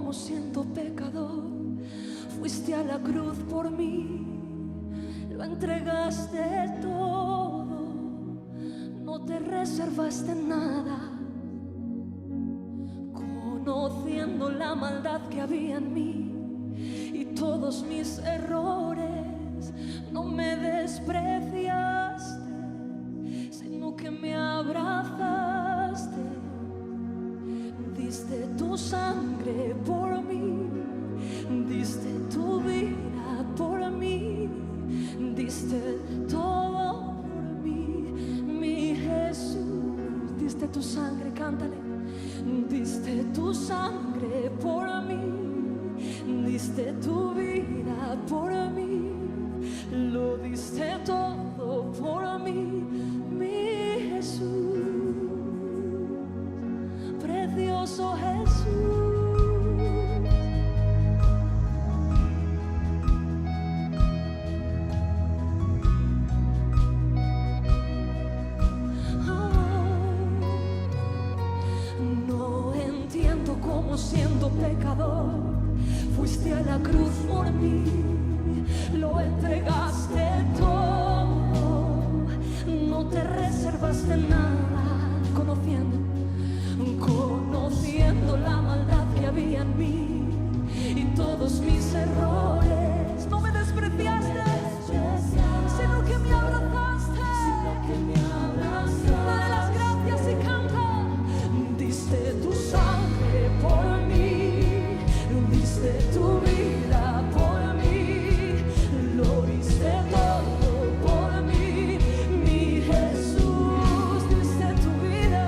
como siendo pecador fuiste a la cruz por mí, lo entregaste todo, no te reservaste nada, conociendo la maldad que había en mí y todos mis errores, no me despreciaste, sino que me abrazaste. Diste tu sangre por mí, diste tu vida por mí, diste todo por mí, mi Jesús. Diste tu sangre, cántale. Diste tu sangre por mí, diste tu vida por mí, lo diste todo por mí, mi Jesús. Precioso Jesús. No entiendo cómo siendo pecador fuiste a la cruz por mí, lo entregaste todo, no te reservaste nada, conociendo la maldad que había en mí y todos mis errores, no me despreciaste, sino que me abrazaste. Dale las gracias y canta. Diste tu sangre por mí, diste tu vida por mí, lo diste todo por mí, mi Jesús. Diste tu vida,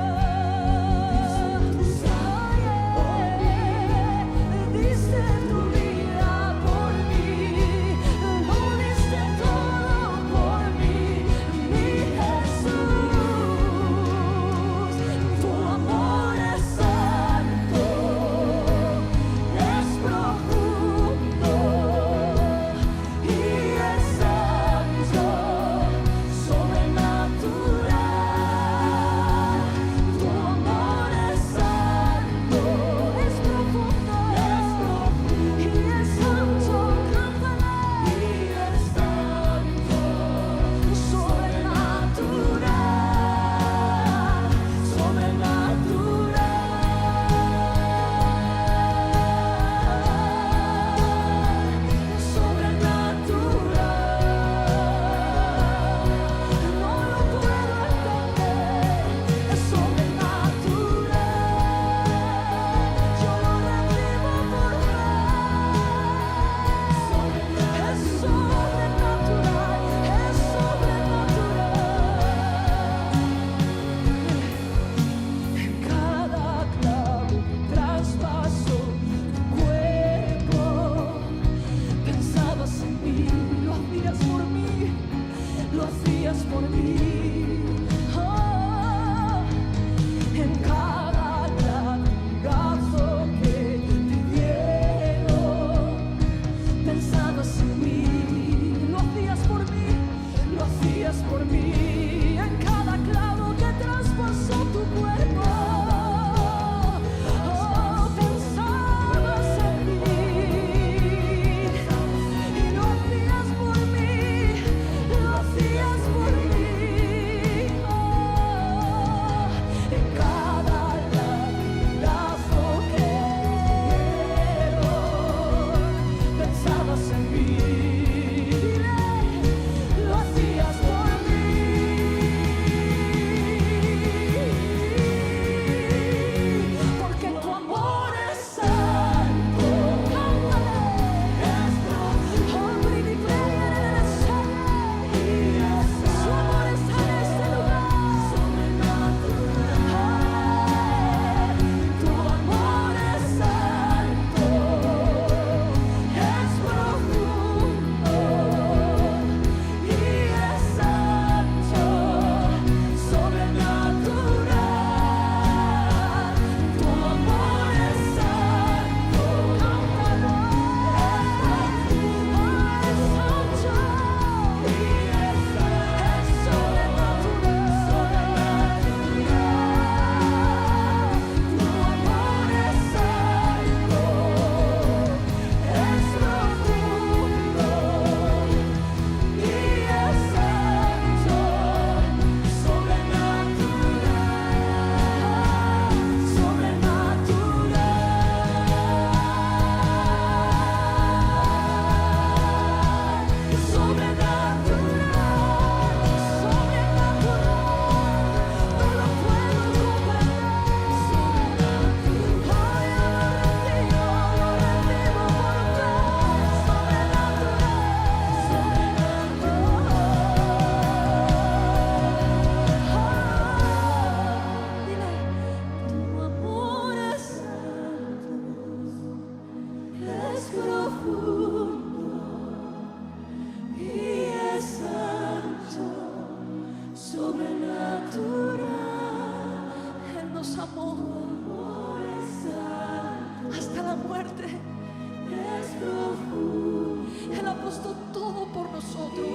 fuerte, es profundo. Él ha puesto todo por nosotros.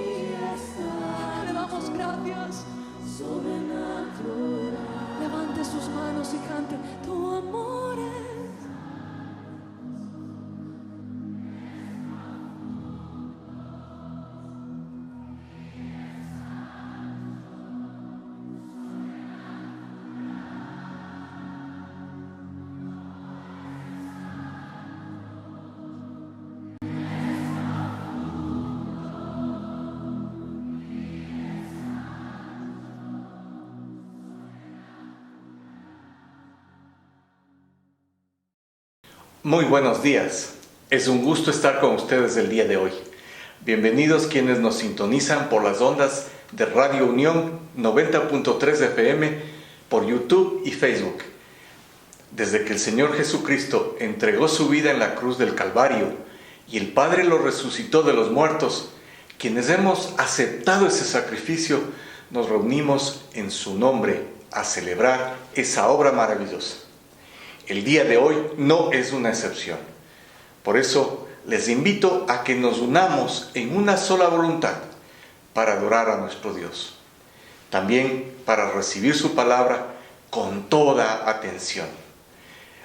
Le damos gracias. Sobrenatural. Levante sus manos y cante: tu amor es. Muy buenos días. Es un gusto estar con ustedes el día de hoy. Bienvenidos quienes nos sintonizan por las ondas de Radio Unión 90.3 FM, por YouTube y Facebook. Desde que el Señor Jesucristo entregó su vida en la cruz del Calvario y el Padre lo resucitó de los muertos, quienes hemos aceptado ese sacrificio, nos reunimos en su nombre a celebrar esa obra maravillosa. El día de hoy no es una excepción. Por eso les invito a que nos unamos en una sola voluntad para adorar a nuestro Dios. También para recibir su palabra con toda atención.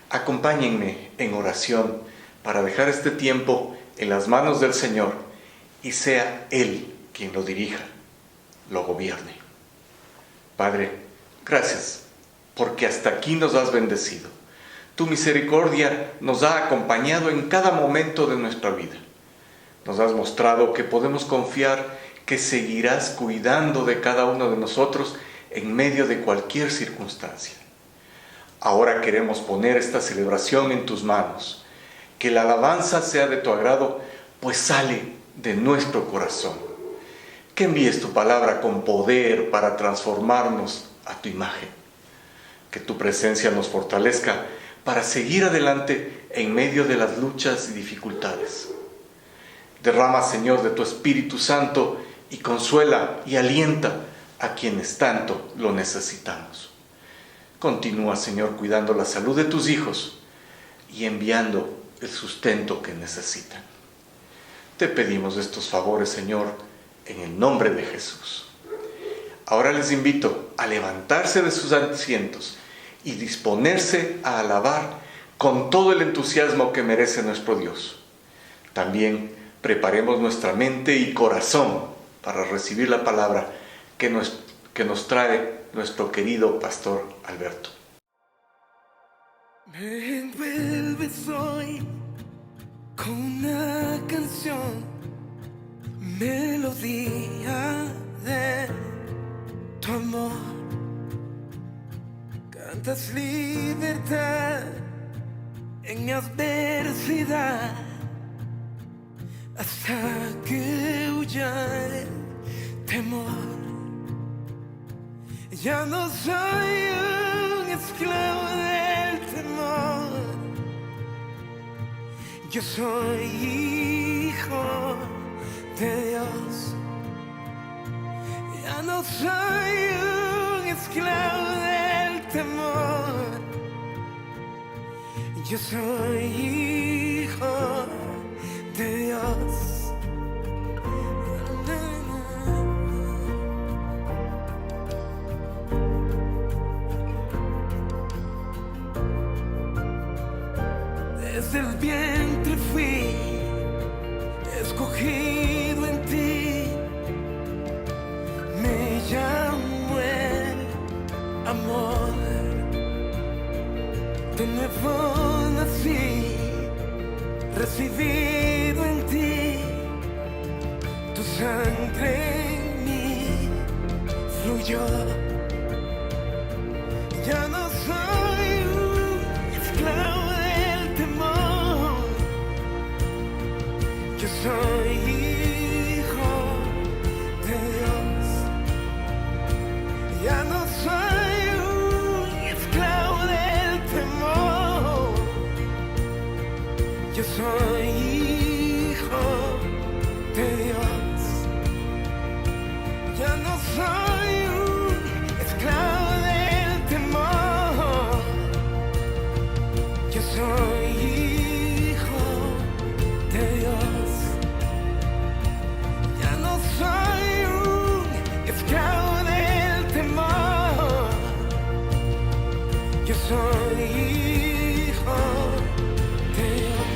Acompáñenme en oración para dejar este tiempo en las manos del Señor y sea Él quien lo dirija, lo gobierne. Padre, gracias porque hasta aquí nos has bendecido. Tu misericordia nos ha acompañado en cada momento de nuestra vida. Nos has mostrado que podemos confiar que seguirás cuidando de cada uno de nosotros en medio de cualquier circunstancia. Ahora queremos poner esta celebración en tus manos. Que la alabanza sea de tu agrado, pues sale de nuestro corazón. Que envíes tu palabra con poder para transformarnos a tu imagen. Que tu presencia nos fortalezca para seguir adelante en medio de las luchas y dificultades. Derrama, Señor, de tu Espíritu Santo y consuela y alienta a quienes tanto lo necesitamos. Continúa, Señor, cuidando la salud de tus hijos y enviando el sustento que necesitan. Te pedimos estos favores, Señor, en el nombre de Jesús. Ahora les invito a levantarse de sus asientos y disponerse a alabar con todo el entusiasmo que merece nuestro Dios. También preparemos nuestra mente y corazón para recibir la palabra que nos trae nuestro querido pastor Alberto. Me envuelves hoy con una canción, melodía de tu amor. Cantas libertad en mi adversidad, hasta que huya el temor. Ya no soy un esclavo del temor, yo soy hijo de Dios. Ya no soy un esclavo del temor, yo soy hijo de Dios. Desde el vientre fui escogido en ti, me llamo el amor. De nuevo nací, recibido en ti, tu sangre en mí fluyó. Ya no soy un esclavo del temor, yo soy hijo de Dios. Ya no soy un esclavo del temor, yo soy hijo de Dios. Ya no soy un esclavo del temor, yo soy hijo soy hijo de Dios.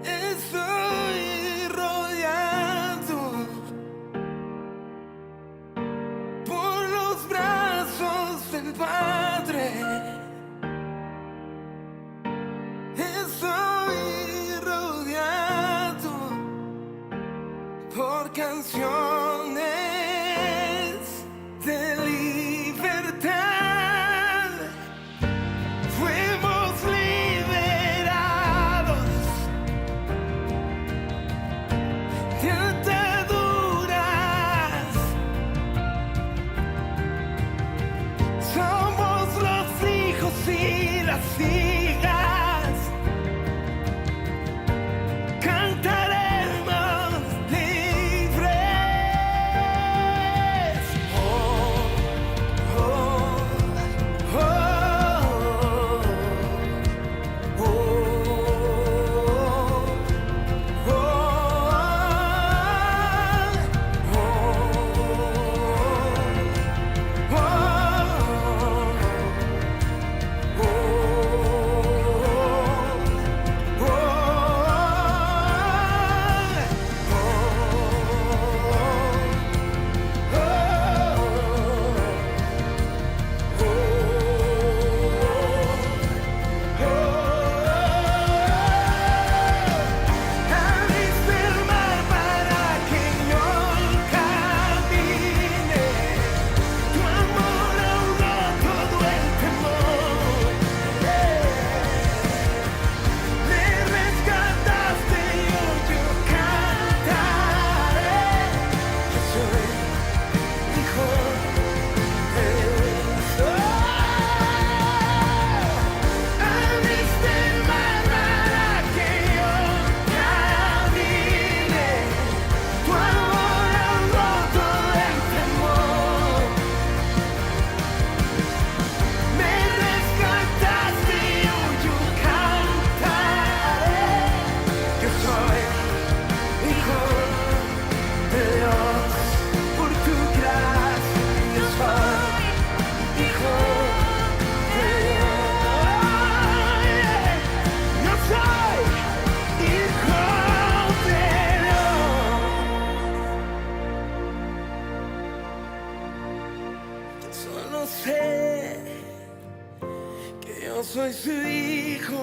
Estoy rodeado por los brazos del Padre. Estoy rodeado por canciones de libertad. Fuimos liberados de ataduras. Somos los hijos y las hijas. Cantaremos libres. Oh, oh, oh, oh, oh, abriste el mar para que yo camine. Tu amor ahogó todo el temor. Me rescataste y hoy yo cantaré. Yo soy hijo de Dios. Abriste el mar para que yo camine. Tu amor ahogó todo el temor. Me rescataste y hoy yo cantaré. Yo soy hijo de Dios por tu gracia. Yo soy hijo de Dios. Yo soy hijo de Dios. Yo solo sé que yo soy su hijo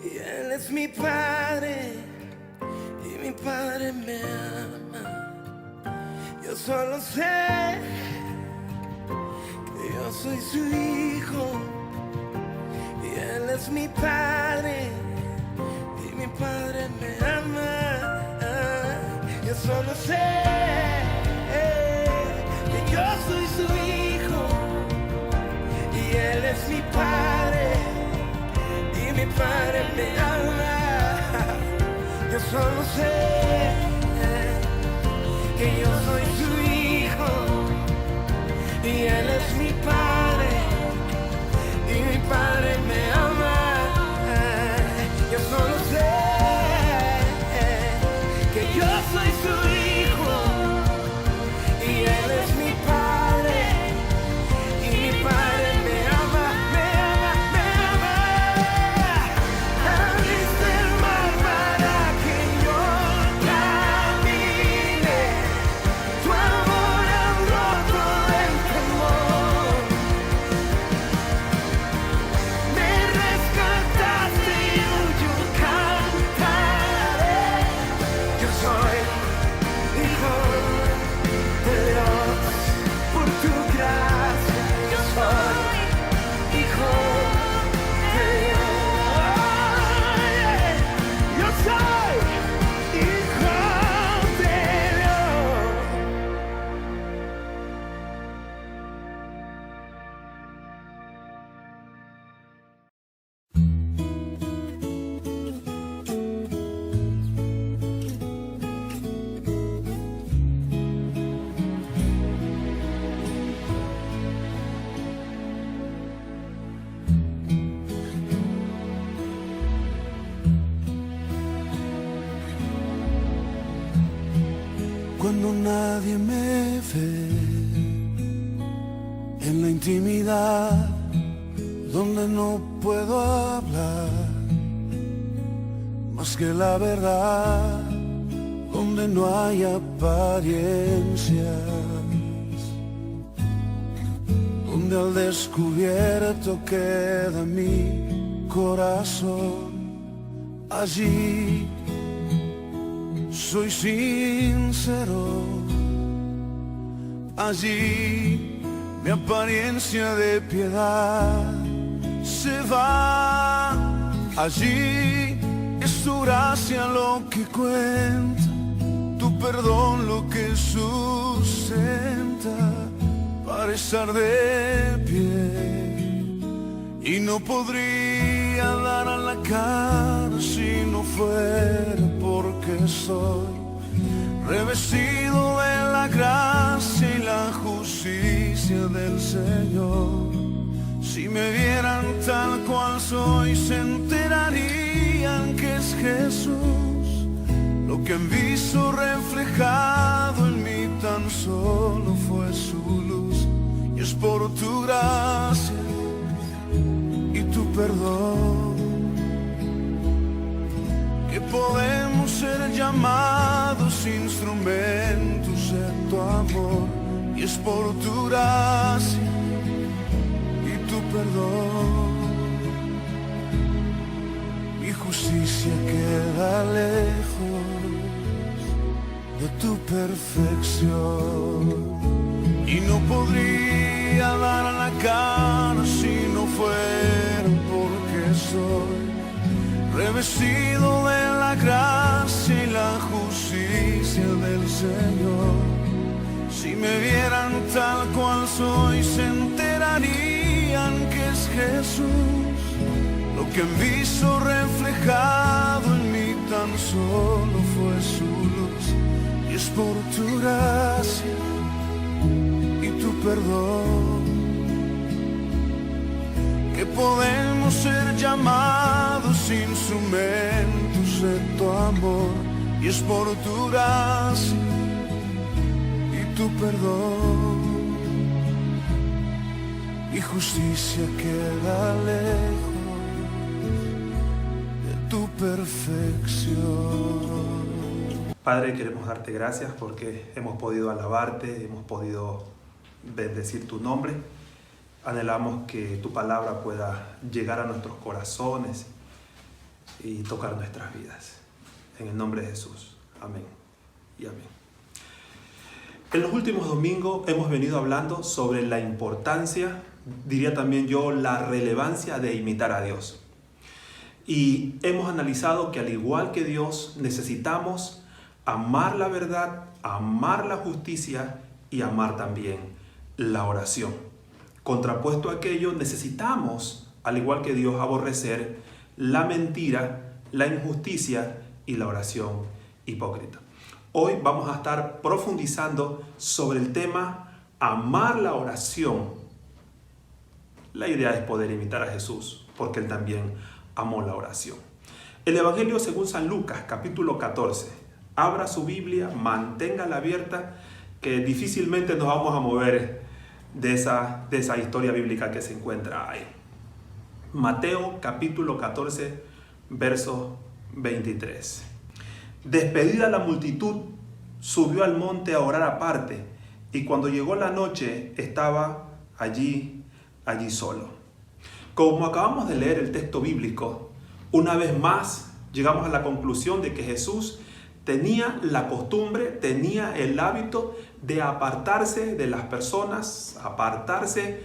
y él es mi padre y mi padre me ama. Yo solo sé que yo soy su hijo y él es mi padre y mi padre me ama. Yo solo sé que yo soy su hijo y él es mi padre y mi padre me ama. Yo solo sé que yo soy su hijo y él es mi padre y mi padre me ama. Yo solo sé que yo soy su hijo y él es mi padre y mi padre me ama, me ama, me ama. Abriste el mar para que yo camine. cuando nadie me ve, en la intimidad donde no puedo hablar más que la verdad, donde no hay apariencias, donde al descubierto queda mi corazón. Allí soy sincero, allí mi apariencia de piedad se va, allí es tu gracia lo que cuenta, tu perdón lo que sustenta para estar de pie. Y no podría dar a la cara si no fuera porque soy revestido de la gracia y la justicia del Señor. Si me vieran tal cual soy, se enterarían que es Jesús. Lo que han visto reflejado en mí tan solo fue su luz. Y es por tu gracia y tu perdón que podemos ser llamados instrumentos de tu amor. Y es por tu gracia y tu perdón. Mi justicia queda lejos de tu perfección y no podría dar la cara si no fuera porque soy revestido de la gracia y la justicia del Señor. Si me vieran tal cual soy, se enterarían que es Jesús. Lo que han visto reflejado en mí tan solo fue su luz. Y es por tu gracia y tu perdón que podemos ser llamados instrumentos de tu amor. Y es por tu gracia y tu perdón. Mi justicia queda lejos de tu perfección. Padre, queremos darte gracias porque hemos podido alabarte, hemos podido bendecir tu nombre. Anhelamos que tu palabra pueda llegar a nuestros corazones y tocar nuestras vidas. En el nombre de Jesús. Amén y amén. En los últimos domingos hemos venido hablando sobre la importancia, diría también yo, la relevancia de imitar a Dios. Y hemos analizado que al igual que Dios necesitamos amar la verdad, amar la justicia y amar también la oración. Contrapuesto a aquello, necesitamos, al igual que Dios, aborrecer la mentira, la injusticia y la oración hipócrita. Hoy vamos a estar profundizando sobre el tema amar la oración. La idea es poder imitar a Jesús, porque Él también amó la oración. El Evangelio según San Lucas, capítulo 14. Abra su Biblia, manténgala abierta, que difícilmente nos vamos a mover de esa historia bíblica que se encuentra ahí. Mateo capítulo 14, verso 23. Despedida la multitud, subió al monte a orar aparte, y cuando llegó la noche estaba allí solo. Como acabamos de leer el texto bíblico, una vez más llegamos a la conclusión de que Jesús tenía la costumbre, tenía el hábito de apartarse de las personas, apartarse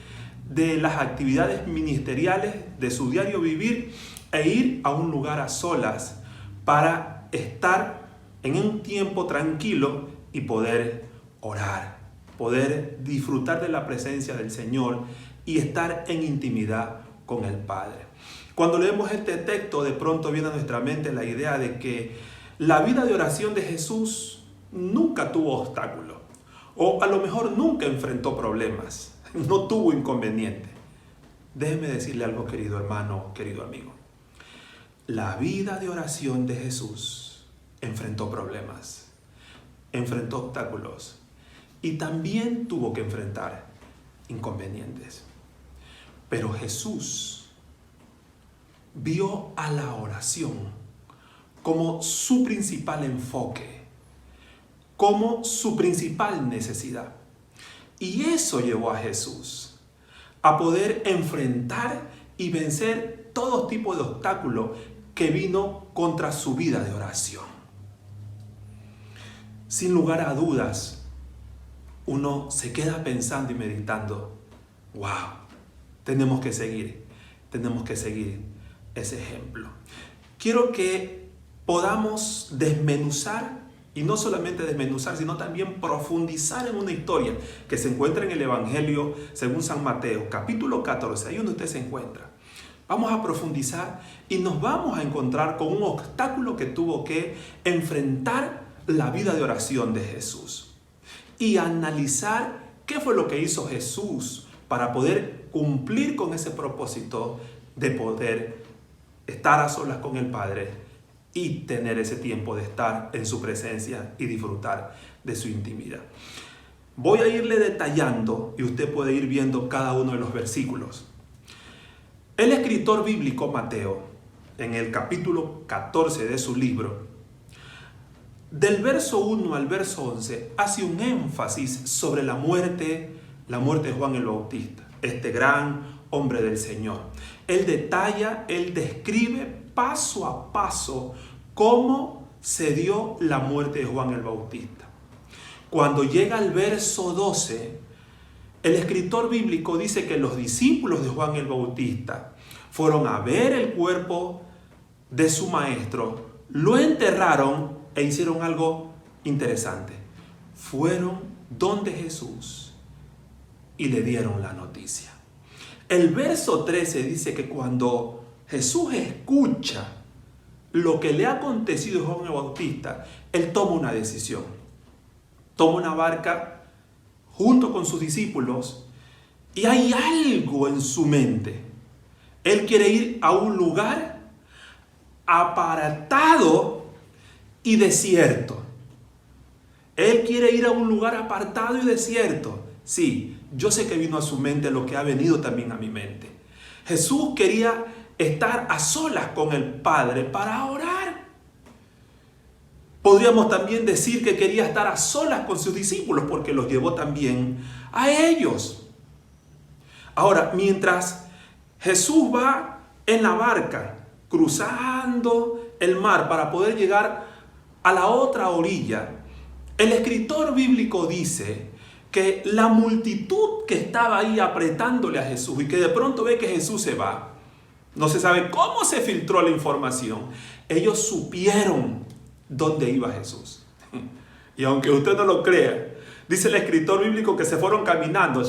de las actividades ministeriales de su diario vivir e ir a un lugar a solas para estar en un tiempo tranquilo y poder orar, poder disfrutar de la presencia del Señor y estar en intimidad con el Padre. Cuando leemos este texto, de pronto viene a nuestra mente la idea de que la vida de oración de Jesús nunca tuvo obstáculos, o a lo mejor nunca enfrentó problemas, no tuvo inconveniente. Déjeme decirle algo, querido hermano, querido amigo. La vida de oración de Jesús enfrentó problemas. enfrentó obstáculos y también tuvo que enfrentar inconvenientes. Pero Jesús vio a la oración como su principal enfoque, como su principal necesidad. Y eso llevó a Jesús a poder enfrentar y vencer todo tipo de obstáculos que vino contra su vida de oración. Sin lugar a dudas, uno se queda pensando y meditando, wow, tenemos que seguir ese ejemplo. Quiero que podamos desmenuzar, y no solamente desmenuzar, sino también profundizar en una historia que se encuentra en el Evangelio según San Mateo, capítulo 14, ahí donde usted se encuentra. Vamos a profundizar y nos vamos a encontrar con un obstáculo que tuvo que enfrentar la vida de oración de Jesús y analizar qué fue lo que hizo Jesús para poder cumplir con ese propósito de poder estar a solas con el Padre y tener ese tiempo de estar en su presencia y disfrutar de su intimidad. Voy a irle detallando y usted puede ir viendo cada uno de los versículos. El escritor bíblico Mateo, en el capítulo 14 de su libro, del verso 1 al verso 11, hace un énfasis sobre la muerte de Juan el Bautista, este gran hombre del Señor. Él detalla, él describe paso a paso cómo se dio la muerte de Juan el Bautista. Cuando llega al verso 12, el escritor bíblico dice que los discípulos de Juan el Bautista fueron a ver el cuerpo de su maestro, lo enterraron e hicieron algo interesante. Fueron donde Jesús y le dieron la noticia. El verso 13 dice que cuando Jesús escucha lo que le ha acontecido a Juan el Bautista, él toma una decisión. Toma una barca junto con sus discípulos y hay algo en su mente. Él quiere ir a un lugar apartado y desierto. Él quiere ir a un lugar apartado y desierto. Sí, yo sé que vino a su mente lo que ha venido también a mi mente. Jesús quería estar a solas con el Padre para orar. Podríamos también decir que quería estar a solas con sus discípulos porque los llevó también a ellos. Ahora, mientras Jesús va en la barca cruzando el mar para poder llegar a la otra orilla, el escritor bíblico dice que la multitud que estaba ahí apretándole a Jesús y que de pronto ve que Jesús se va, no se sabe cómo se filtró la información, ellos supieron dónde iba Jesús. Y aunque usted no lo crea, dice el escritor bíblico que se fueron caminando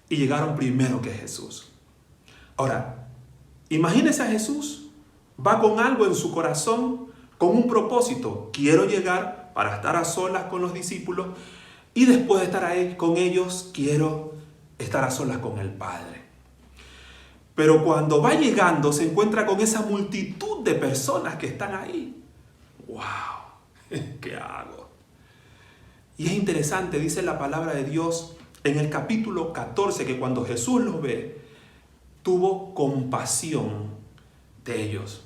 y llegaron primero que Jesús. Ahora, imagínese a Jesús, va con algo en su corazón, con un propósito. Quiero llegar para estar a solas con los discípulos y después de estar ahí con ellos, quiero estar a solas con el Padre. Pero cuando va llegando, se encuentra con esa multitud de personas que están ahí. ¡Wow! ¿Qué hago? Y es interesante, dice la palabra de Dios en el capítulo 14, que cuando Jesús los ve, tuvo compasión de ellos.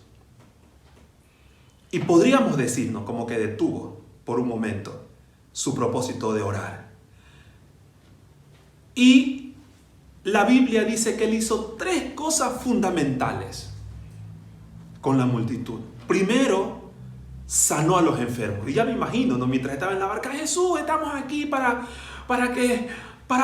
Y podríamos decirnos como que detuvo por un momento su propósito de orar. Y la Biblia dice que él hizo 3 cosas fundamentales con la multitud. Primero, sanó a los enfermos. Y ya me imagino, ¿no? Mientras estaba en la barca, Jesús, estamos aquí para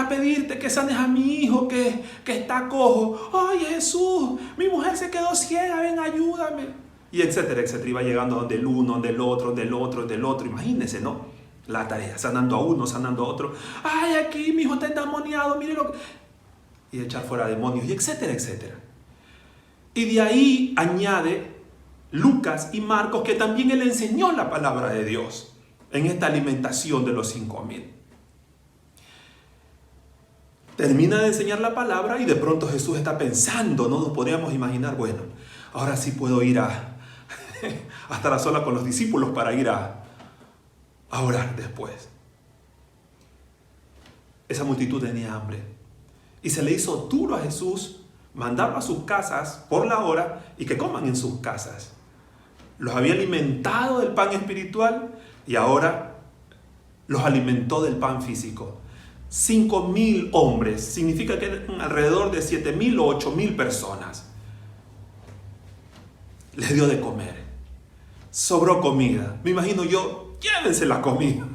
pedirte que sanes a mi hijo que está cojo. Ay, Jesús, mi mujer se quedó ciega, ven, ayúdame. Y etcétera, etcétera. Iba llegando donde el uno, donde el otro, donde el otro, donde el otro. Imagínense, ¿no? La tarea, sanando a uno, sanando a otro. Ay, aquí mi hijo está endemoniado, mire lo que... Y echar fuera demonios, y etcétera, etcétera. Y de ahí añade Lucas y Marcos que también él enseñó la palabra de Dios en esta alimentación de los 5,000. Termina de enseñar la palabra y de pronto Jesús está pensando, no nos podríamos imaginar, bueno, ahora sí puedo ir a estar a solas con los discípulos para ir a a orar después. Esa multitud tenía hambre y se le hizo duro a Jesús mandarlo a sus casas por la hora y que coman en sus casas. Los había alimentado del pan espiritual y ahora los alimentó del pan físico. 5,000 hombres, significa que eran alrededor de 7,000 o 8,000 personas. Les dio de comer. Sobró comida. Me imagino yo, llévense la comida.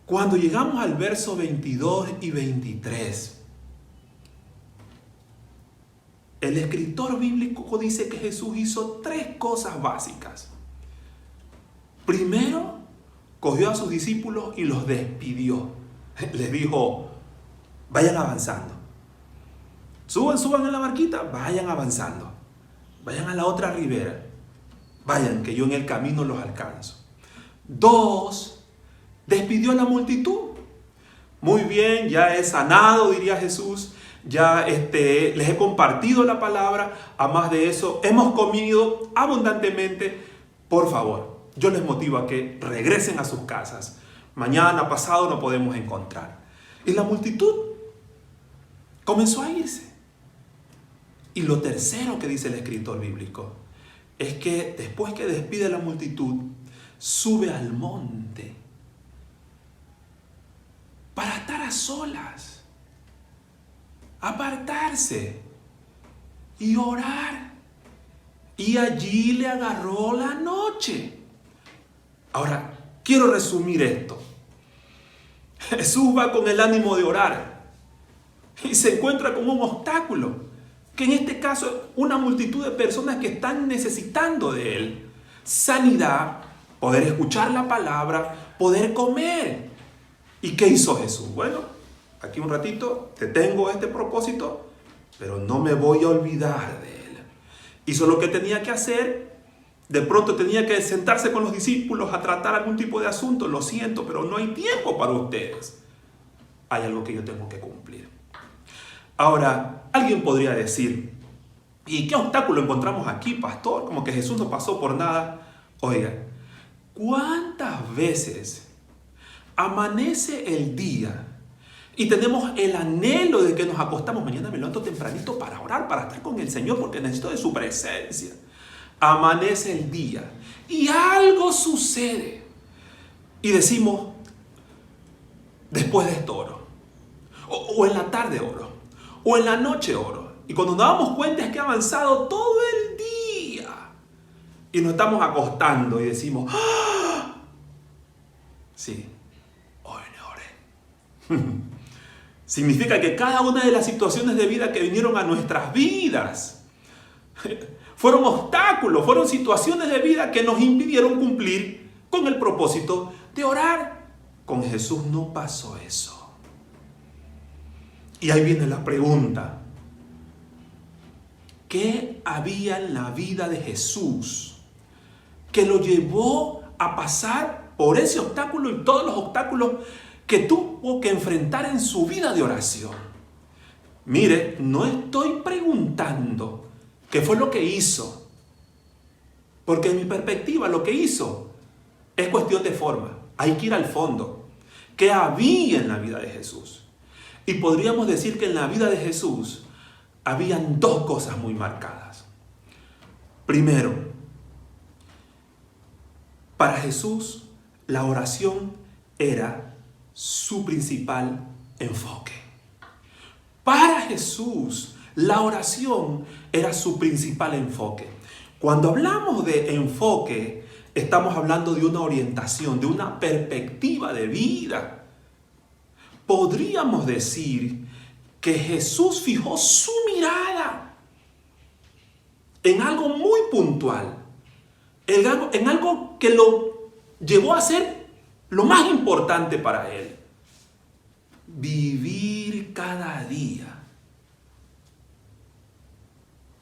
Cuando llegamos al verso 22 y 23, el escritor bíblico dice que Jesús hizo 3 cosas básicas. Primero, cogió a sus discípulos y los despidió. Les dijo, vayan avanzando. Suban en la barquita, vayan avanzando. Vayan a la otra ribera. Vayan, que yo en el camino los alcanzo. 2, despidió a la multitud. Muy bien, ya he sanado, diría Jesús. Ya les he compartido la palabra. A más de eso, hemos comido abundantemente. Por favor, yo les motivo a que regresen a sus casas. Mañana, pasado, no podemos encontrar. Y la multitud comenzó a irse. Y lo tercero que dice el escritor bíblico es que después que despide a la multitud, sube al monte para estar a solas, apartarse y orar. Y allí le agarró la noche. Ahora, quiero resumir esto. Jesús va con el ánimo de orar y se encuentra con un obstáculo, que en este caso es una multitud de personas que están necesitando de Él. Sanidad, poder escuchar la palabra, poder comer. ¿Y qué hizo Jesús? Bueno, aquí un ratito te tengo este propósito, pero no me voy a olvidar de Él. Hizo lo que tenía que hacer. De pronto tenía que sentarse con los discípulos a tratar algún tipo de asunto. Lo siento, pero no hay tiempo para ustedes. Hay algo que yo tengo que cumplir. Ahora, alguien podría decir, ¿y qué obstáculo encontramos aquí, pastor? Como que Jesús no pasó por nada. Oiga, ¿cuántas veces amanece el día y tenemos el anhelo de que nos acostamos? Mañana me levanto tempranito para orar, para estar con el Señor, porque necesito de su presencia. Amanece el día y algo sucede y decimos, después de esto oro, o en la tarde oro, o en la noche oro. Y cuando nos damos cuenta es que ha avanzado todo el día y nos estamos acostando y decimos, ¡ah! Sí, hoy no oré. Significa que cada una de las situaciones de vida que vinieron a nuestras vidas fueron obstáculos, fueron situaciones de vida que nos impidieron cumplir con el propósito de orar. Con Jesús no pasó eso. Y ahí viene la pregunta. ¿Qué había en la vida de Jesús que lo llevó a pasar por ese obstáculo y todos los obstáculos que tuvo que enfrentar en su vida de oración? Mire, no estoy preguntando qué fue lo que hizo, porque en mi perspectiva lo que hizo es cuestión de forma. Hay que ir al fondo. ¿Qué había en la vida de Jesús? Y podríamos decir que en la vida de Jesús habían 2 cosas muy marcadas. Primero, para Jesús la oración era su principal enfoque. Para Jesús la oración era su principal enfoque. Cuando hablamos de enfoque, estamos hablando de una orientación, de una perspectiva de vida. Podríamos decir que Jesús fijó su mirada en algo muy puntual, en algo que lo llevó a ser lo más importante para él. Vivir cada día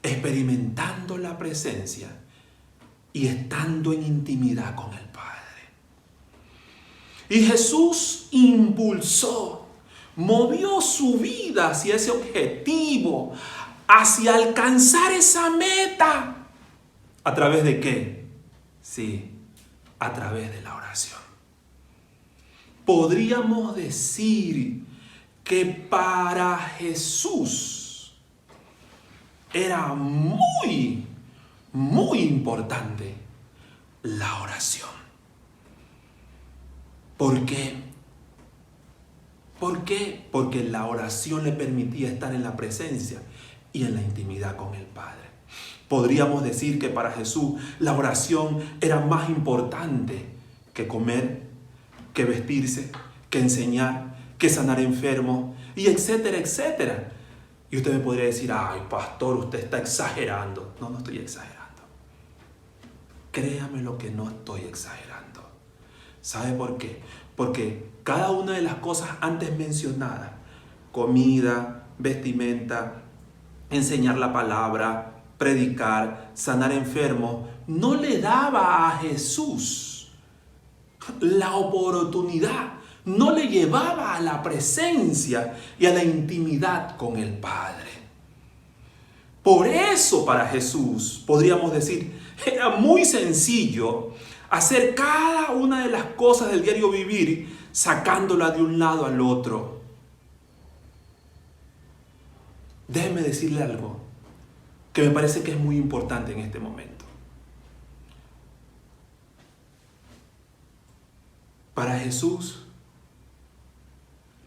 experimentando la presencia y estando en intimidad con el Padre. Y Jesús impulsó, movió su vida hacia ese objetivo, hacia alcanzar esa meta. ¿A través de qué? Sí, a través de la oración. Podríamos decir que para Jesús era muy importante la oración. ¿Por qué? ¿Por qué? Porque la oración le permitía estar en la presencia y en la intimidad con el Padre. Podríamos decir que para Jesús la oración era más importante que comer, que vestirse, que enseñar, que sanar enfermos, y etcétera, etcétera. Y usted me podría decir, ay, pastor, usted está exagerando. No, no estoy exagerando. Créame lo que no estoy exagerando. ¿Sabe por qué? Porque cada una de las cosas antes mencionadas, comida, vestimenta, enseñar la palabra, predicar, sanar enfermos, no le daba a Jesús la oportunidad, no le llevaba a la presencia y a la intimidad con el Padre. Por eso para Jesús, podríamos decir, era muy sencillo hacer cada una de las cosas del diario vivir, sacándola de un lado al otro. Déjeme decirle algo que me parece que es muy importante en este momento. Para Jesús,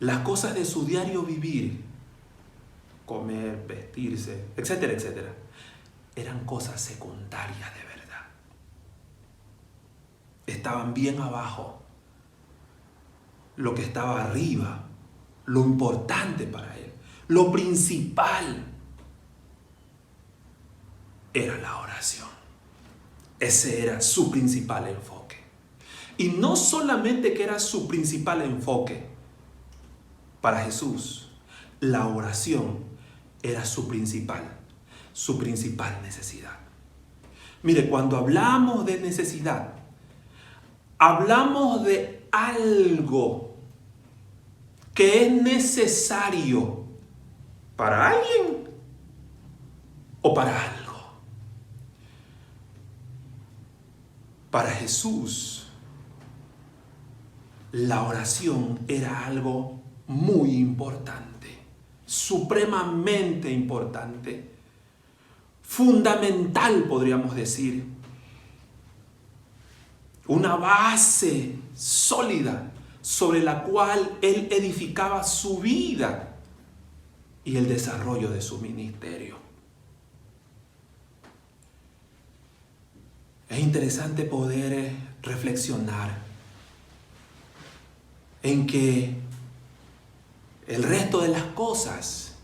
las cosas de su diario vivir, comer, vestirse, etcétera, etcétera, eran cosas secundarias de verdad. Estaban bien abajo. Lo que estaba arriba, lo importante para él, lo principal, era la oración. Ese era su principal enfoque. Y no solamente que era su principal enfoque, para Jesús, la oración era su principal necesidad. Mire, cuando hablamos de necesidad, hablamos de algo que es necesario para alguien o para algo. Para Jesús, la oración era algo muy importante, supremamente importante, fundamental, podríamos decir. Una base sólida sobre la cual él edificaba su vida y el desarrollo de su ministerio. Es interesante poder reflexionar en que el resto de las cosas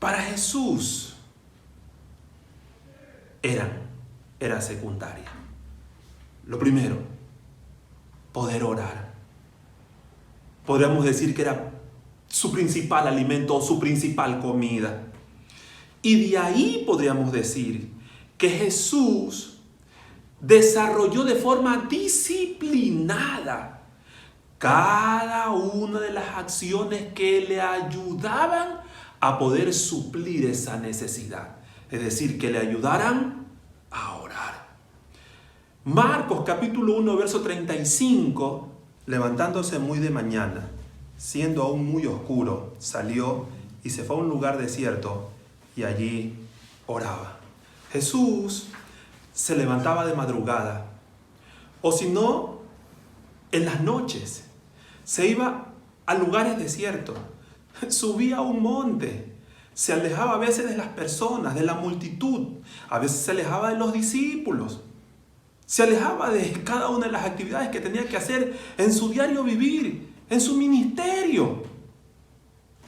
para Jesús era secundaria. Lo primero, poder orar. Podríamos decir que era su principal alimento o su principal comida. Y de ahí podríamos decir que Jesús desarrolló de forma disciplinada cada una de las acciones que le ayudaban a poder suplir esa necesidad. Es decir, que le ayudaran a orar. Marcos capítulo 1, verso 35, levantándose muy de mañana, siendo aún muy oscuro, salió y se fue a un lugar desierto y allí oraba. Jesús se levantaba de madrugada, o si no, en las noches. Se iba a lugares desiertos, subía a un monte, se alejaba a veces de las personas, de la multitud, a veces se alejaba de los discípulos, se alejaba de cada una de las actividades que tenía que hacer en su diario vivir, en su ministerio.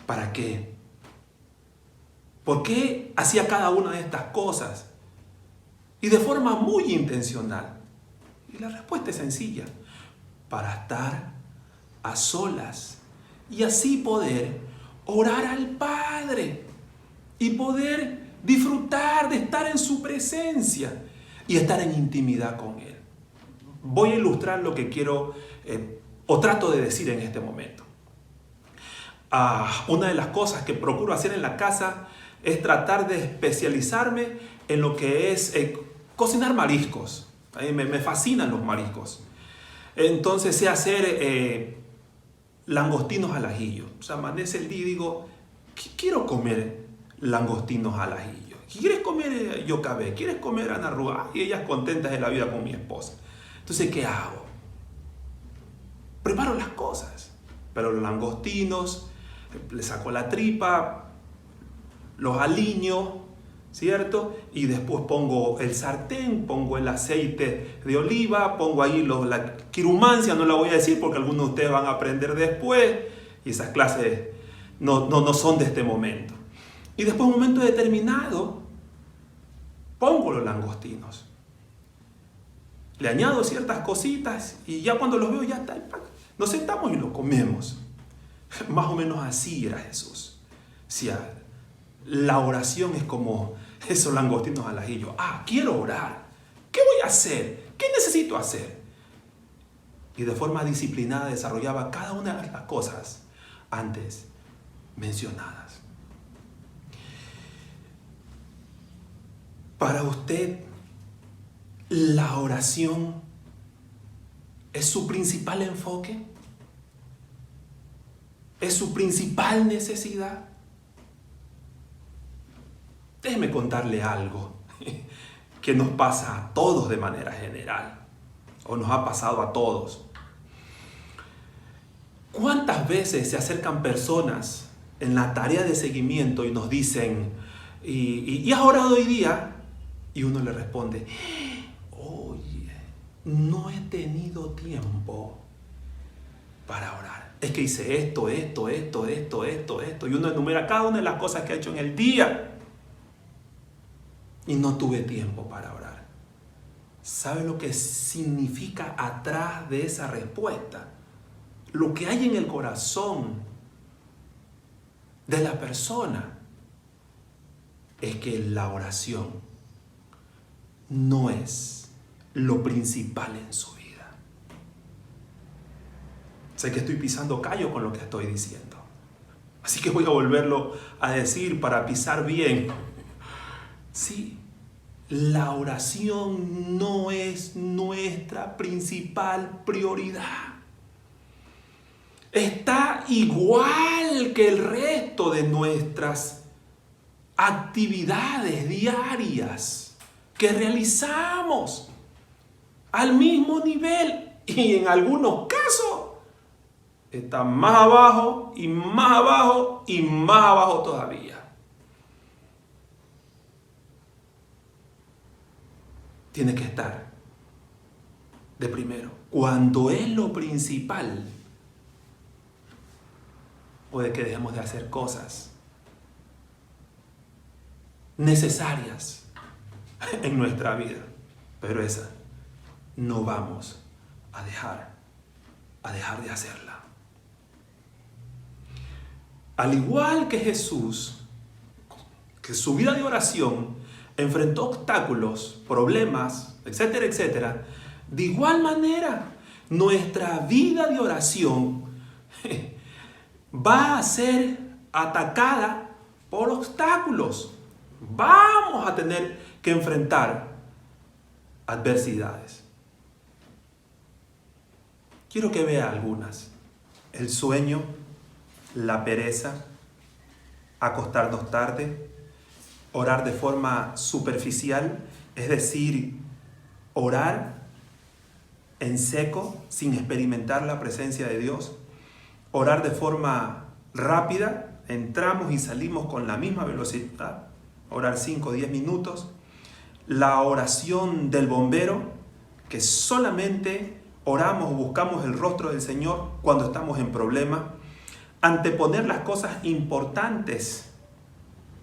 ¿Para qué? ¿Por qué hacía cada una de estas cosas? Y de forma muy intencional. Y la respuesta es sencilla: para estar a solas y así poder orar al Padre y poder disfrutar de estar en su presencia y estar en intimidad con Él. Voy a ilustrar lo que quiero o trato de decir en este momento. Una de las cosas que procuro hacer en la casa es tratar de especializarme en lo que es cocinar mariscos. Me fascinan los mariscos. Entonces sé hacer langostinos al ajillo. O sea, amanece el día y digo, quiero comer langostinos al ajillo. ¿Quieres comer yocabé? ¿Quieres comer anarrúa? Y ellas contentas de la vida con mi esposa. Entonces, ¿qué hago? Preparo las cosas. Pero los langostinos, le saco la tripa, los aliño, ¿cierto? Y después pongo el sartén, pongo el aceite de oliva, pongo ahí la quirumancia, no la voy a decir porque algunos de ustedes van a aprender después, y esas clases no son de este momento. Y después, en un momento determinado, pongo los langostinos. Le añado ciertas cositas y ya cuando los veo ya está el pan. Nos sentamos y lo comemos. Más o menos así era Jesús. O sea, la oración es como esos langostinos al ajillo. Quiero orar. ¿Qué voy a hacer? ¿Qué necesito hacer? Y de forma disciplinada desarrollaba cada una de las cosas antes mencionadas. Para usted, ¿la oración es su principal enfoque? ¿Es su principal necesidad? Déjeme contarle algo que nos pasa a todos de manera general, o nos ha pasado a todos. ¿Cuántas veces se acercan personas en la tarea de seguimiento y nos dicen, ¿y has orado hoy día? Y uno le responde, oye, no he tenido tiempo para orar. Es que hice esto. Y uno enumera cada una de las cosas que ha hecho en el día. Y no tuve tiempo para orar. ¿Sabe lo que significa atrás de esa respuesta? Lo que hay en el corazón de la persona es que la oración no es lo principal en su vida. Sé que estoy pisando callo con lo que estoy diciendo. Así que voy a volverlo a decir para pisar bien. Sí, la oración no es nuestra principal prioridad. Está igual que el resto de nuestras actividades diarias que realizamos al mismo nivel, y en algunos casos está más abajo y más abajo y más abajo todavía. Tiene que estar de primero. Cuando es lo principal, puede que dejemos de hacer cosas necesarias en nuestra vida, pero esa no vamos a dejar de hacerla. Al igual que Jesús, que su vida de oración enfrentó obstáculos, problemas, etcétera, etcétera, de igual manera nuestra vida de oración va a ser atacada por obstáculos. Vamos a tener que enfrentar adversidades. Quiero que vea algunas. El sueño, la pereza, acostarnos tarde, orar de forma superficial, es decir, orar en seco sin experimentar la presencia de Dios, orar de forma rápida, entramos y salimos con la misma velocidad, orar 5 o 10 minutos, la oración del bombero, que solamente oramos o buscamos el rostro del Señor cuando estamos en problemas, anteponer las cosas importantes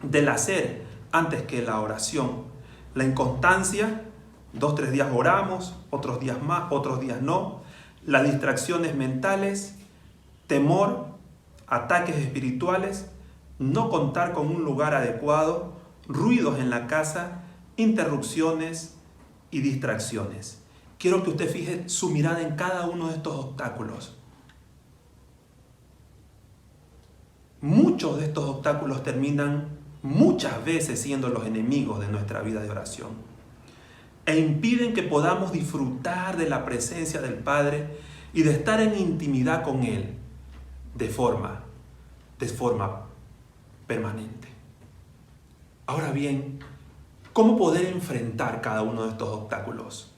del hacer antes que la oración, la inconstancia, 2 o 3 días oramos, otros días más, otros días no, las distracciones mentales, temor, ataques espirituales, no contar con un lugar adecuado, ruidos en la casa, interrupciones y distracciones. Quiero que usted fije su mirada en cada uno de estos obstáculos. Muchos de estos obstáculos terminan muchas veces siendo los enemigos de nuestra vida de oración. e impiden que podamos disfrutar de la presencia del Padre y de estar en intimidad con Él de forma permanente. Ahora bien, ¿cómo poder enfrentar cada uno de estos obstáculos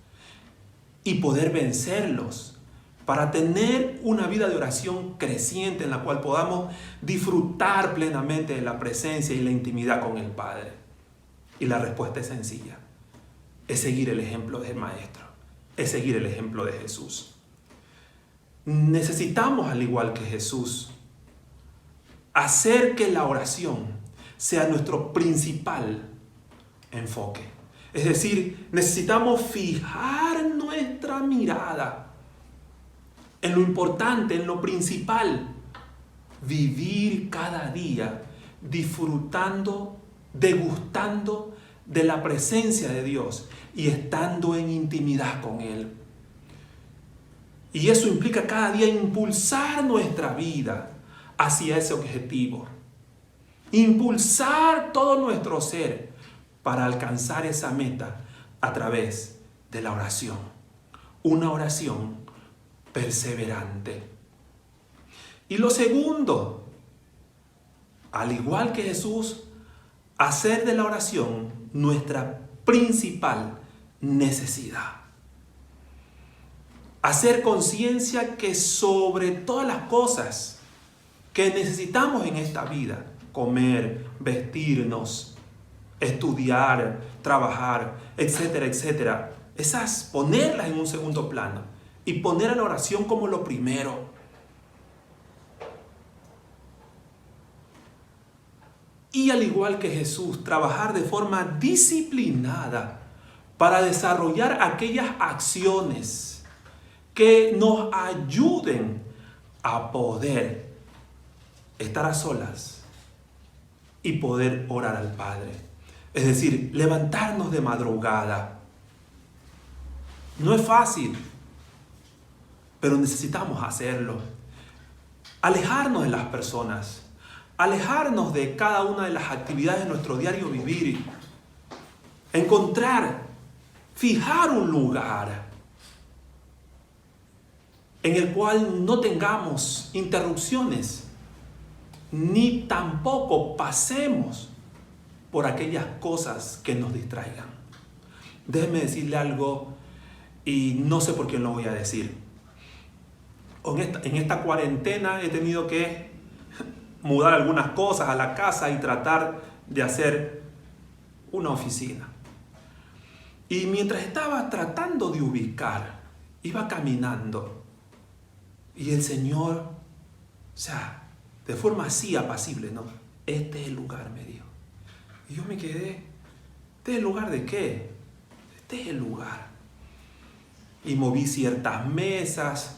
y poder vencerlos para tener una vida de oración creciente en la cual podamos disfrutar plenamente de la presencia y la intimidad con el Padre? Y la respuesta es sencilla. Es seguir el ejemplo del Maestro. Es seguir el ejemplo de Jesús. Necesitamos, al igual que Jesús, hacer que la oración sea nuestro principal enfoque. Es decir, necesitamos fijar nuestra mirada en lo importante, en lo principal. Vivir cada día disfrutando, degustando de la presencia de Dios y estando en intimidad con Él. Y eso implica cada día impulsar nuestra vida hacia ese objetivo. Impulsar todo nuestro ser para alcanzar esa meta a través de la oración. Una oración perseverante. Y lo segundo, al igual que Jesús, hacer de la oración nuestra principal necesidad. Hacer conciencia que sobre todas las cosas que necesitamos en esta vida, comer, vestirnos, estudiar, trabajar, etcétera, etcétera, esas ponerlas en un segundo plano y poner a la oración como lo primero. Y al igual que Jesús, trabajar de forma disciplinada para desarrollar aquellas acciones que nos ayuden a poder estar a solas y poder orar al Padre. Es decir, levantarnos de madrugada. No es fácil, pero necesitamos hacerlo. Alejarnos de las personas. Alejarnos de cada una de las actividades de nuestro diario vivir. Encontrar, fijar un lugar en el cual no tengamos interrupciones, ni tampoco pasemos por aquellas cosas que nos distraigan. Déjeme decirle algo, y no sé por quién lo voy a decir. En esta cuarentena he tenido que mudar algunas cosas a la casa y tratar de hacer una oficina. Y mientras estaba tratando de ubicar, iba caminando, y el Señor, de forma así apacible, ¿no? Este es el lugar, me dijo. Y yo me quedé, ¿este es el lugar de qué? Este es el lugar. Y moví ciertas mesas,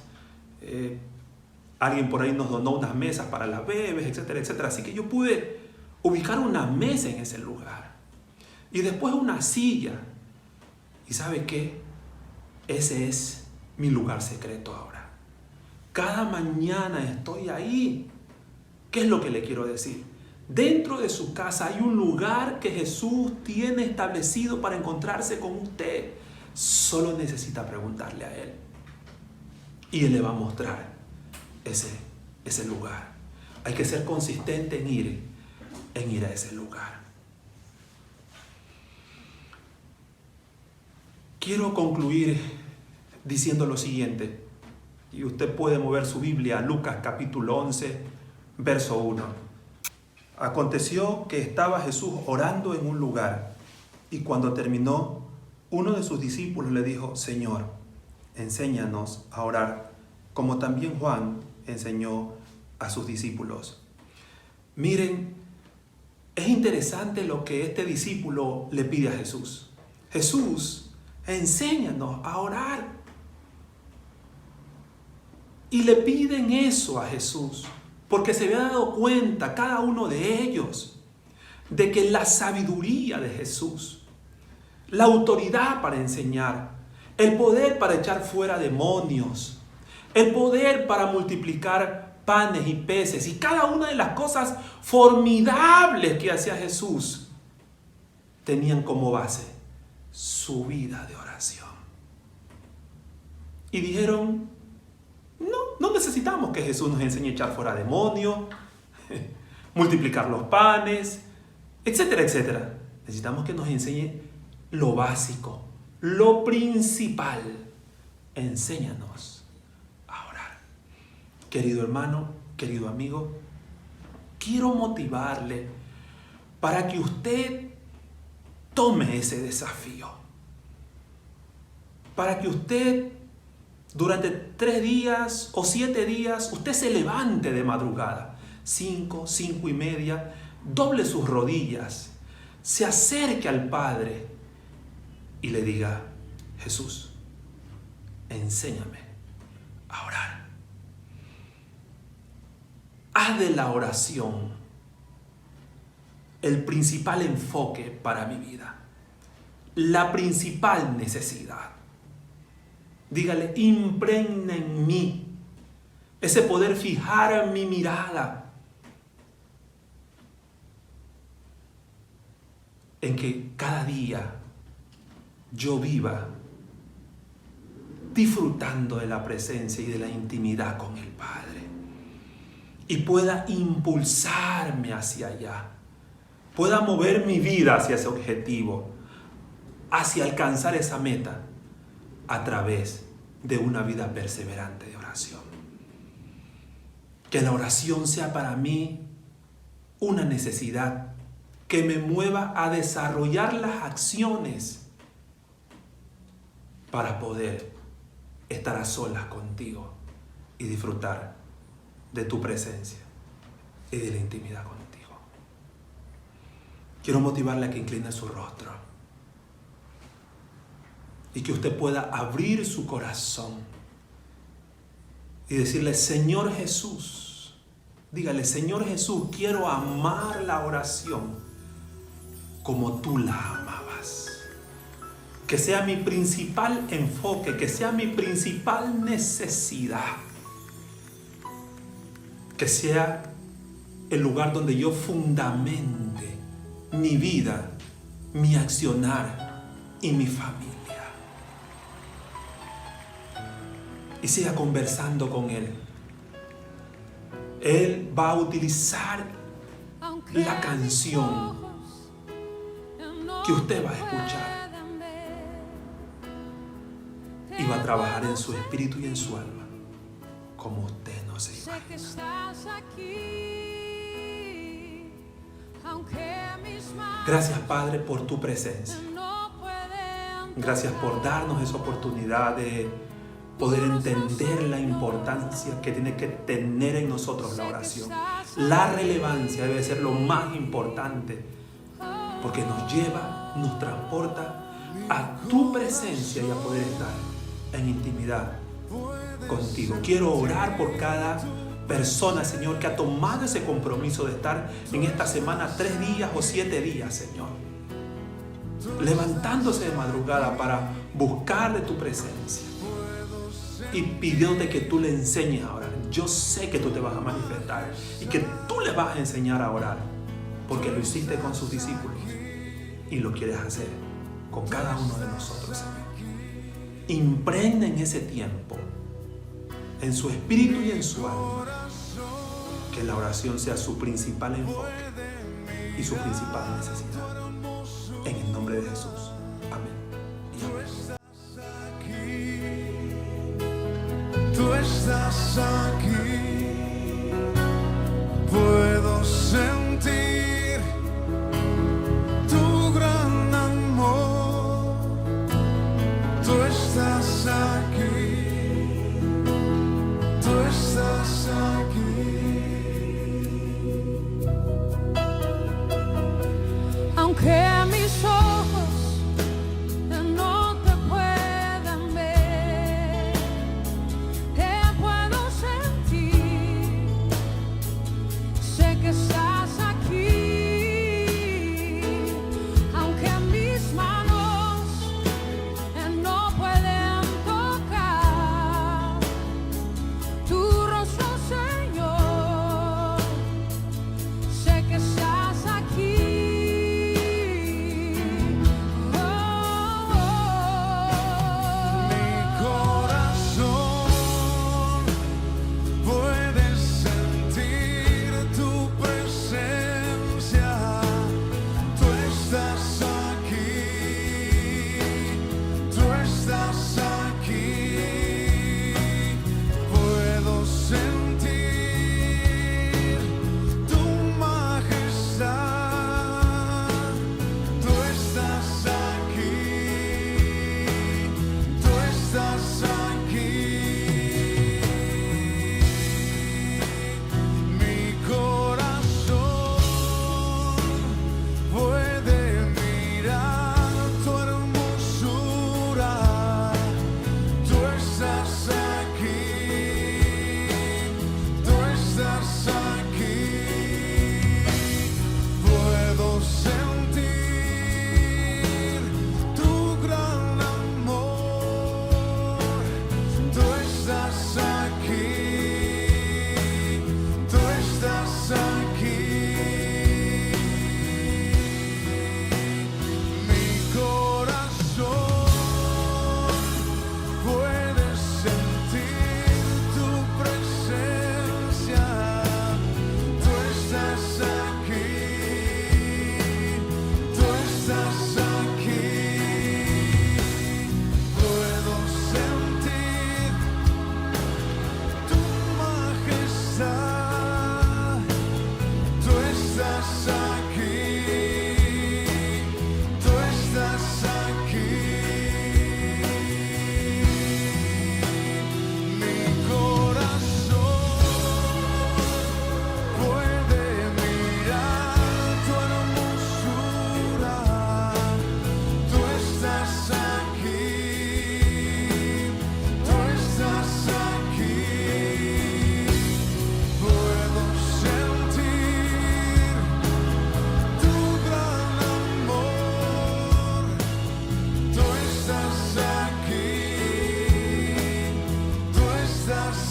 alguien por ahí nos donó unas mesas para las bebés, etcétera, etcétera. Así que yo pude ubicar una mesa en ese lugar. Y después una silla. ¿Y sabe qué? Ese es mi lugar secreto ahora. Cada mañana estoy ahí. ¿Qué es lo que le quiero decir? Dentro de su casa hay un lugar que Jesús tiene establecido para encontrarse con usted. Solo necesita preguntarle a Él. Y Él le va a mostrar ese lugar. Hay que ser consistente en ir a ese lugar. Quiero concluir diciendo lo siguiente. Y usted puede mover su Biblia a Lucas capítulo 11, verso 1. Aconteció que estaba Jesús orando en un lugar, y cuando terminó, uno de sus discípulos le dijo: Señor, enséñanos a orar, como también Juan enseñó a sus discípulos. Miren, es interesante lo que este discípulo le pide a Jesús. Jesús, enséñanos a orar. Y le piden eso a Jesús, porque se había dado cuenta cada uno de ellos de que la sabiduría de Jesús, la autoridad para enseñar, el poder para echar fuera demonios, el poder para multiplicar panes y peces, y cada una de las cosas formidables que hacía Jesús, tenían como base su vida de oración. Y dijeron, no necesitamos que Jesús nos enseñe a echar fuera demonios, multiplicar los panes, etcétera, etcétera. Necesitamos que nos enseñe lo básico, lo principal. Enséñanos a orar. Querido hermano, querido amigo, quiero motivarle para que usted tome ese desafío. Para que usted durante 3 días o 7 días, usted se levante de madrugada, 5, 5 y media, doble sus rodillas, se acerque al Padre y le diga, Jesús, enséñame a orar. Haz de la oración el principal enfoque para mi vida, la principal necesidad. Dígale, impregna en mí ese poder fijar mi mirada en que cada día yo viva disfrutando de la presencia y de la intimidad con el Padre y pueda impulsarme hacia allá, pueda mover mi vida hacia ese objetivo, hacia alcanzar esa meta a través de una vida perseverante de oración. Que la oración sea para mí una necesidad que me mueva a desarrollar las acciones para poder estar a solas contigo y disfrutar de tu presencia y de la intimidad contigo. Quiero motivarle a que incline su rostro y que usted pueda abrir su corazón y decirle, Señor Jesús, dígale, Señor Jesús, quiero amar la oración como tú la amabas. Que sea mi principal enfoque, que sea mi principal necesidad. Que sea el lugar donde yo fundamente mi vida, mi accionar y mi familia. Y siga conversando con Él. Él va a utilizar la canción que usted va a escuchar y va a trabajar en su espíritu y en su alma como usted no se imagina. Gracias, Padre, por tu presencia. Gracias por darnos esa oportunidad de poder entender la importancia que tiene que tener en nosotros la oración. La relevancia debe ser lo más importante, porque nos lleva, nos transporta a tu presencia y a poder estar en intimidad contigo. Quiero orar por cada persona, Señor, que ha tomado ese compromiso de estar en esta semana 3 días o 7 días, Señor, levantándose de madrugada para buscar de tu presencia y pidiéndote que tú le enseñes a orar. Yo sé que tú te vas a manifestar y que tú le vas a enseñar a orar, porque lo hiciste con sus discípulos y lo quieres hacer con cada uno de nosotros, Señor. Impregna en ese tiempo, en su espíritu y en su alma, que la oración sea su principal enfoque y su principal necesidad. En el nombre de Jesús. Amén y amén. Tú estás aquí, puedo sentir tu gran amor. Tú estás aquí, tú estás aquí. Aunque mis ojos no te puedan ver, te puedo sentir, sé que estás aquí. Aunque mis manos no pueden tocar tu rostro, Señor, sé que estás aquí.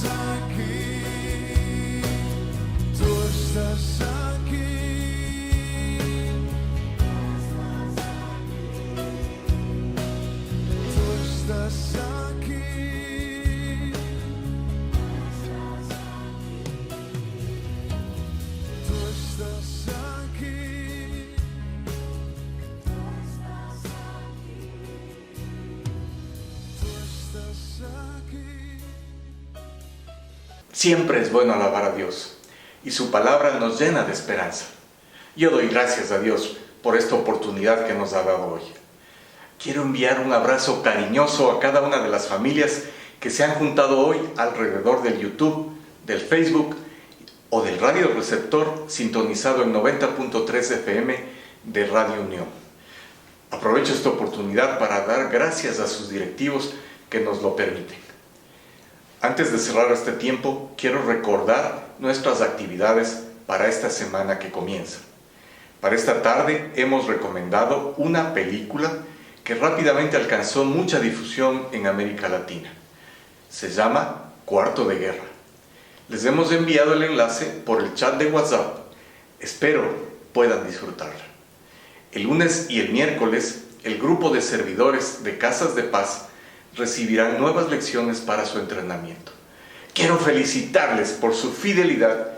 aquí, tú estás aquí, tú estás aquí, tú estás aquí. Siempre es bueno alabar a Dios y su palabra nos llena de esperanza. Yo doy gracias a Dios por esta oportunidad que nos ha dado hoy. Quiero enviar un abrazo cariñoso a cada una de las familias que se han juntado hoy alrededor del YouTube, del Facebook o del radio receptor sintonizado en 90.3 FM de Radio Unión. Aprovecho esta oportunidad para dar gracias a sus directivos que nos lo permiten. Antes de cerrar este tiempo, quiero recordar nuestras actividades para esta semana que comienza. Para esta tarde hemos recomendado una película que rápidamente alcanzó mucha difusión en América Latina. Se llama Cuarto de Guerra. Les hemos enviado el enlace por el chat de WhatsApp. Espero puedan disfrutarla. El lunes y el miércoles, el grupo de servidores de Casas de Paz recibirán nuevas lecciones para su entrenamiento. Quiero felicitarles por su fidelidad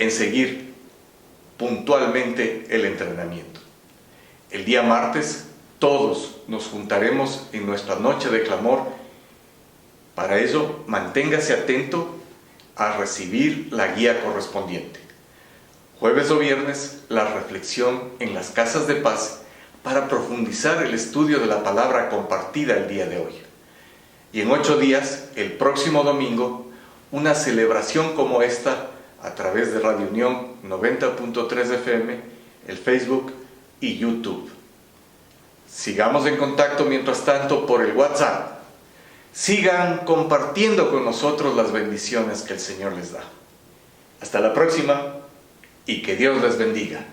en seguir puntualmente el entrenamiento. El día martes, todos nos juntaremos en nuestra noche de clamor. Para ello, manténgase atento a recibir la guía correspondiente. Jueves o viernes, la reflexión en las Casas de Paz para profundizar el estudio de la palabra compartida el día de hoy. Y en 8 días, el próximo domingo, una celebración como esta a través de Radio Unión 90.3 FM, el Facebook y YouTube. Sigamos en contacto mientras tanto por el WhatsApp. Sigan compartiendo con nosotros las bendiciones que el Señor les da. Hasta la próxima y que Dios les bendiga.